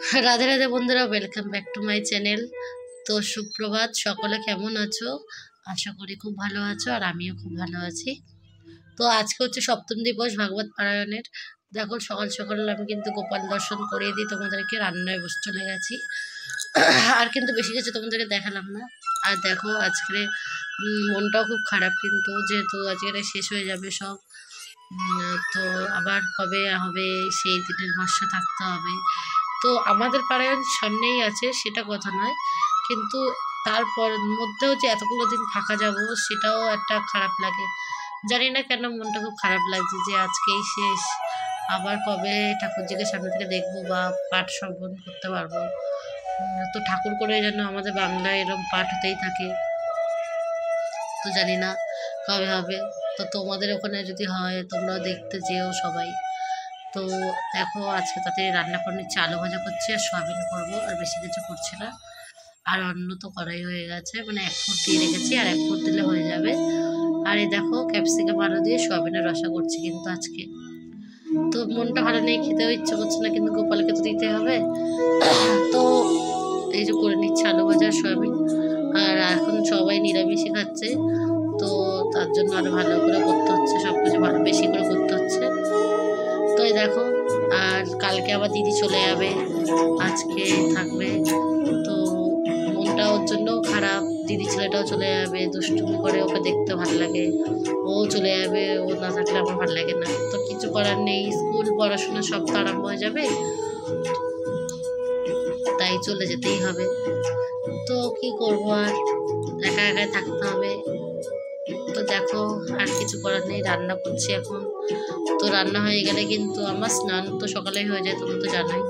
রাধে রাধে বন্ধুরা, welcome back to my channel. তো সুপ্রভাত, সকলে কেমন আছো? আশা করি খুব ভালো আছো, আর আমিও খুব ভালো আছি। তো আজকে হচ্ছে সপ্তম দিবস ভাগবত পারায়ণের। দেখো, সকাল সকাল আমি কিন্তু গোপাল দর্শন করিয়ে দিই তোমাদেরকে, রান্নায় বসে চলে গেছি। আর কিন্তু বেশি কিছু তোমাদেরকে দেখালাম না। আর দেখো, আজকে মনটাও খুব খারাপ, কিন্তু যেহেতু আজকে শেষ হয়ে যাবে সব। তো আবার কবে হবে সেই দিনের ভরসা থাকতে হবে। তো আমাদের পাড়ায় সামনেই আছে, সেটা কথা নয়, কিন্তু তারপর মধ্যেও যে এতগুলো দিন থাকা যাব, সেটাও একটা খারাপ লাগে। জানি না কেন মনটা খুব খারাপ লাগছে যে আজকেই শেষ। আবার কবে ঠাকুরজিকে সামনে থেকে দেখবো বা পাঠ শ্রবণ করতে পারবো। তো ঠাকুর করে যেন আমাদের বাংলায় এরকম পাঠ হতেই থাকে। তো জানি না কবে হবে। তো তোমাদের ওখানে যদি হয়, তোমরাও দেখতে যেও সবাই। তো দেখো, আজকে তাতে রান্না করে নিচ্ছে, আলু ভাজা করছি আর সয়াবিন করবো, আর বেশি কিছু করছি না। আর অন্য তো করাই হয়ে গেছে, মানে 1 ফুট দিয়ে রেখেছি, আর 1 ফুট দিলে হয়ে যাবে। আর এই দেখো, ক্যাপসিকাম আলু দিয়ে সয়াবিনের রসা করছি কিন্তু আজকে। তো মনটা ভালো নেই, খেতেও ইচ্ছে করছে না, কিন্তু গোপালকে তো দিতে হবে। তো এই যে করে নিচ্ছে আলু ভাজা সয়াবিন। আর এখন সবাই নিরামিষই খাচ্ছে, তো তার জন্য আরো ভালো করে করতে হচ্ছে, সবকিছু ভালো বেশি করে করতে হচ্ছে। তো এই দেখো, আর কালকে আবার দিদি চলে যাবে, আজকে থাকবে। তো মনটা ওর জন্যও খারাপ, দিদি ছেলেটাও চলে যাবে, দুষ্টুমি করে, ওকে দেখতে ভালো লাগে। ও চলে যাবে, ও না থাকলে আমার ভালো লাগে না। তো কিছু করার নেই, স্কুল পড়াশোনা সব তো আরম্ভ হয়ে যাবে, তাই চলে যেতেই হবে। তো কি করবো, আর একা একাই থাকতে হবে। তো দেখো, আর কিছু করার নেই, রান্না করছি এখন। তো রান্না হয়ে গেলে কিন্তু আমার স্নান তো সকালেই হয়ে যায়, তুমি তো জানোই।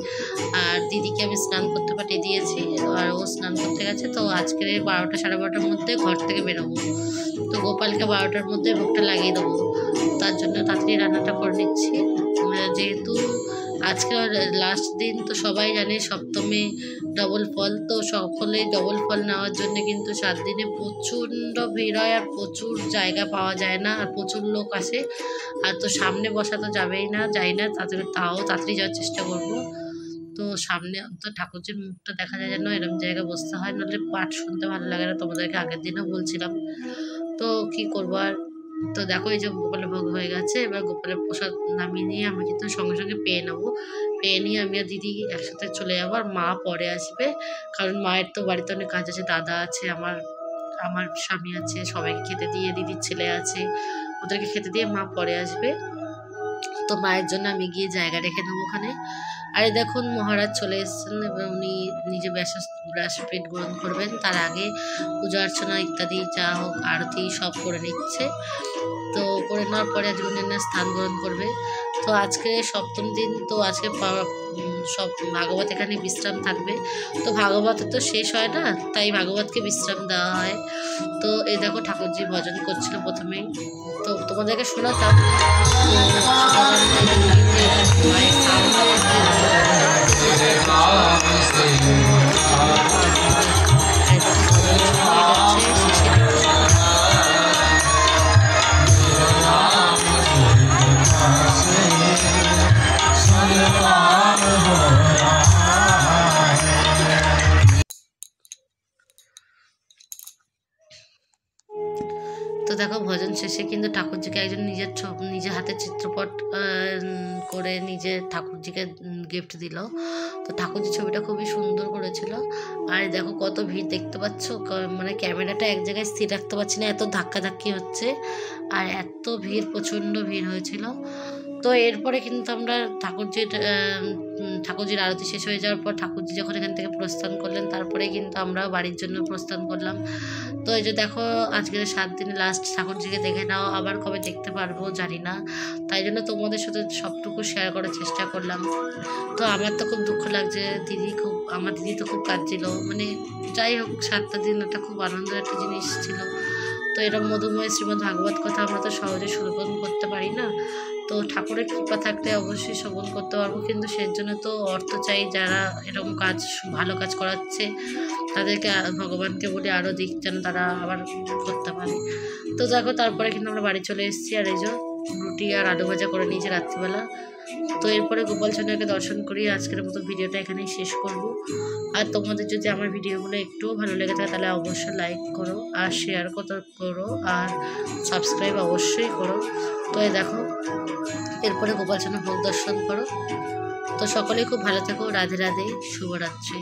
আর দিদিকে আমি স্নান করতে পাঠিয়ে দিয়েছি, আর ও স্নান করতে গেছে। তো আজকের 12টা সাড়ে 12টার মধ্যে ঘর থেকে বেরোবো। তো গোপালকে 12টার মধ্যে ভোগটা লাগিয়ে দেবো, তার জন্য তাড়াতাড়ি রান্নাটা করে নিচ্ছি। যেহেতু আজকে লাস্ট দিন, তো সবাই জানে সপ্তমী ডবল ফল, তো সকলে ডবল ফল নেওয়ার জন্য কিন্তু 7 দিনে প্রচণ্ড ভিড় হয়, আর প্রচুর জায়গা পাওয়া যায় না, আর প্রচুর লোক আসে। আর তো সামনে বসা তো যাবেই না, যাই না, তাও তাড়াতাড়ি যাওয়ার চেষ্টা করবো। তো সামনে তো ঠাকুরজির মুখটা দেখা যায়, যেন এরকম জায়গায় বসতে হয়, নাহলে পাঠ শুনতে ভালো লাগে না, তোমাদেরকে আগের দিনও বলছিলাম। তো কি করবো আর। তো দেখো, এই যে গোপালের ভোগ হয়ে গেছে, এবার গোপালের প্রসাদ নামিয়ে নিয়ে আমি কিন্তু সঙ্গে সঙ্গে পেয়ে নেবো। পেয়ে নিয়ে আমি আর দিদি একসাথে চলে যাবো, আর মা পরে আসবে, কারণ মায়ের তো বাড়িতে অনেক কাজ আছে, দাদা আছে, আমার আমার স্বামী আছে, সবাইকে খেতে দিয়ে, দিদির ছেলে আছে, ওদেরকে খেতে দিয়ে মা পরে আসবে। তো মায়ের জন্য আমি গিয়ে জায়গা রেখে দেবো ওখানে। আর এই দেখুন, মহারাজ চলে এসেছেন, এবং উনি নিজে ব্যাসপীঠ গ্রহণ করবেন। তার আগে পূজা অর্চনা ইত্যাদি যা হোক, আরতি সব করে নিচ্ছে। তো করে নেওয়ার পরে আজকে উনি স্থান গ্রহণ করবে। তো আজকে সপ্তম দিন, তো আজকে সব ভাগবত এখানে বিশ্রাম থাকবে। তো ভাগবত তো শেষ হয় না, তাই ভাগবতকে বিশ্রাম দেওয়া হয়। তো এই দেখো, ঠাকুরজি ভজন করছিল প্রথমেই, তো তোমাদেরকে শোনাতাম। তো দেখো, ভজন শেষে কিন্তু ঠাকুরজিকে একজন নিজের হাতে চিত্রপট করে নিজে ঠাকুরজিকে গিফট দিল। তো ঠাকুরজির ছবিটা খুবই সুন্দর করেছিল। আর দেখো কত ভিড় দেখতে পাচ্ছ, মানে ক্যামেরাটা এক জায়গায় স্থির রাখতে পারছি না, এত ধাক্কাধাক্কি হচ্ছে, আর এত ভিড়, প্রচণ্ড ভিড় হয়েছিল। তো এরপরে কিন্তু আমরা ঠাকুরজির আরতি শেষ হয়ে যাওয়ার পর, ঠাকুরজি যখন এখান থেকে প্রস্থান করলেন, তারপরে কিন্তু আমরা বাড়ির জন্য প্রস্থান করলাম। তো এই যে দেখো, আজকের 7 দিনে লাস্ট ঠাকুরজিকে দেখে নাও, আবার কবে দেখতে পারবো জানি না, তাই জন্য তোমাদের সাথে সবটুকু শেয়ার করার চেষ্টা করলাম। তো আমার তো খুব দুঃখ লাগছে, আমার দিদি তো খুব কাঁদছিল, মানে যাই হোক, 7টা দিন একটা খুব আনন্দের একটা জিনিস ছিল। তো এরকম মধুময় শ্রীমদ্ ভাগবত কথা আমরা তো সহজে শ্রবণ করতে পারি না। তো ঠাকুরের কৃপা থাকলে অবশ্যই শ্রবণ করতে পারবো, কিন্তু সের জন্য তো অর্থ চাই। যারা এরকম কাজ, ভালো কাজ করাচ্ছে, তাদেরকে ভগবানকে বলি আরও দিক, যেন তারা আবার করতে পারে। তো দেখো, তারপরে কিন্তু আমরা বাড়ি চলে এসেছি। আর এই যে রুটি আর আলু ভাজা করে নিয়েছি রাত্রিবেলা। তো এরপরে গোপাল সোনাকে দর্শন করি আজকের মতো ভিডিওটা এখানেই শেষ করব। আর তোমাদের যদি আমার ভিডিওগুলো একটুও ভালো লেগে থাকে তাহলে অবশ্যই লাইক করো আর শেয়ার করো আর সাবস্ক্রাইব অবশ্যই করো। তো এই দেখো এরপরে গোপাল সোনা ভোগ দর্শন করো। তো সকলেই খুব ভালো থেকো। রাধে রাধে, শুভরাত্রি।